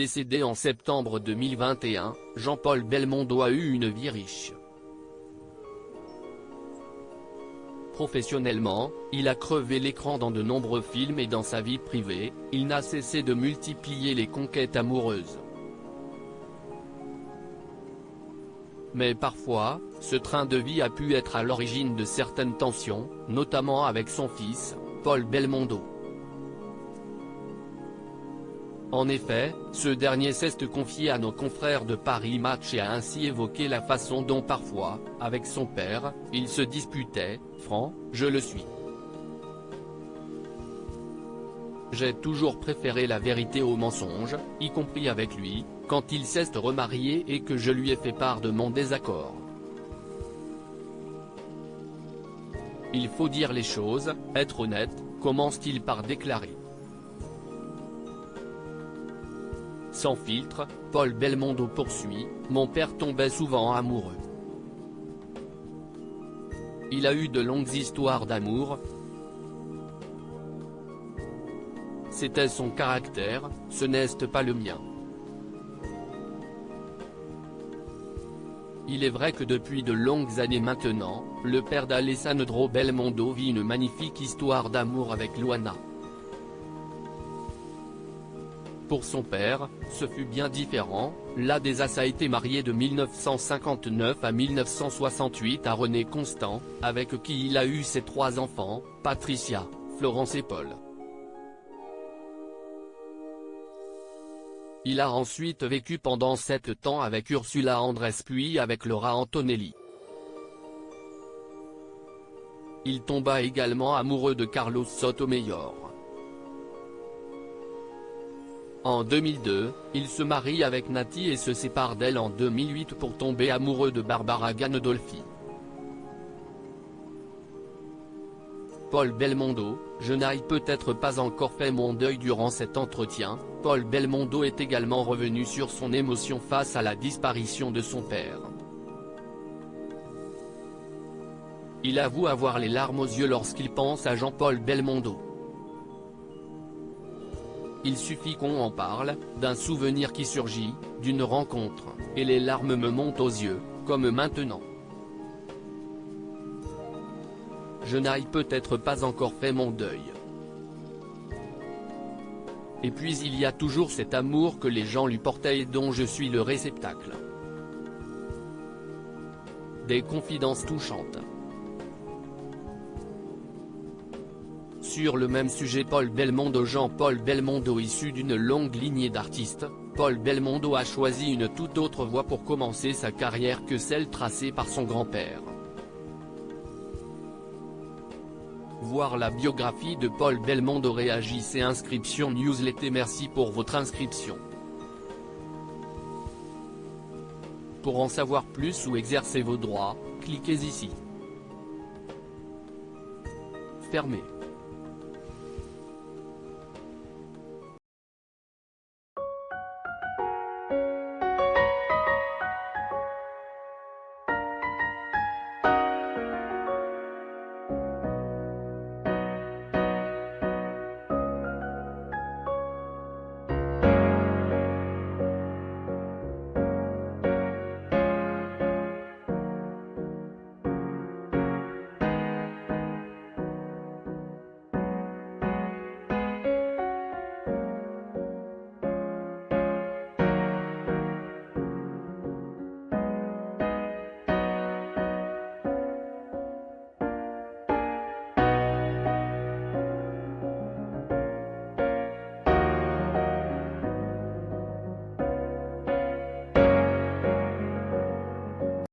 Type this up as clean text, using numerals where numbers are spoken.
Décédé en septembre 2021, Jean-Paul Belmondo a eu une vie riche. Professionnellement, il a crevé l'écran dans de nombreux films et dans sa vie privée, il n'a cessé de multiplier les conquêtes amoureuses. Mais parfois, ce train de vie a pu être à l'origine de certaines tensions, notamment avec son fils, Paul Belmondo. En effet, ce dernier s'est confié à nos confrères de Paris Match et a ainsi évoqué la façon dont parfois, avec son père, il se disputait. Franc, je le suis. J'ai toujours préféré la vérité au mensonge, y compris avec lui, quand il s'est remarié et que je lui ai fait part de mon désaccord. Il faut dire les choses, être honnête, commence-t-il par déclarer. Sans filtre, Paul Belmondo poursuit, mon père tombait souvent amoureux. Il a eu de longues histoires d'amour. C'était son caractère, ce n'est pas le mien. Il est vrai que depuis de longues années maintenant, le père d'Alessandro Belmondo vit une magnifique histoire d'amour avec Luana. Pour son père, ce fut bien différent. L'Adesas a été marié de 1959 à 1968 à René Constant, avec qui il a eu ses 3 enfants, Patricia, Florence et Paul. Il a ensuite vécu pendant 7 ans avec Ursula Andress puis avec Laura Antonelli. Il tomba également amoureux de Carlos Sotomayor. En 2002, il se marie avec Nati et se sépare d'elle en 2008 pour tomber amoureux de Barbara Gandolfi. Paul Belmondo, je n'ai peut-être pas encore fait mon deuil durant cet entretien. Paul Belmondo est également revenu sur son émotion face à la disparition de son père. Il avoue avoir les larmes aux yeux lorsqu'il pense à Jean-Paul Belmondo. Il suffit qu'on en parle, d'un souvenir qui surgit, d'une rencontre, et les larmes me montent aux yeux, comme maintenant. Je n'ai peut-être pas encore fait mon deuil. Et puis il y a toujours cet amour que les gens lui portaient et dont je suis le réceptacle. Des confidences touchantes. Sur le même sujet Paul Belmondo Jean-Paul Belmondo issu d'une longue lignée d'artistes, Paul Belmondo a choisi une toute autre voie pour commencer sa carrière que celle tracée par son grand-père. Voir la biographie de Paul Belmondo. Réagissez. Inscription newsletter. Merci pour votre inscription. Pour en savoir plus ou exercer vos droits, cliquez ici. Fermé.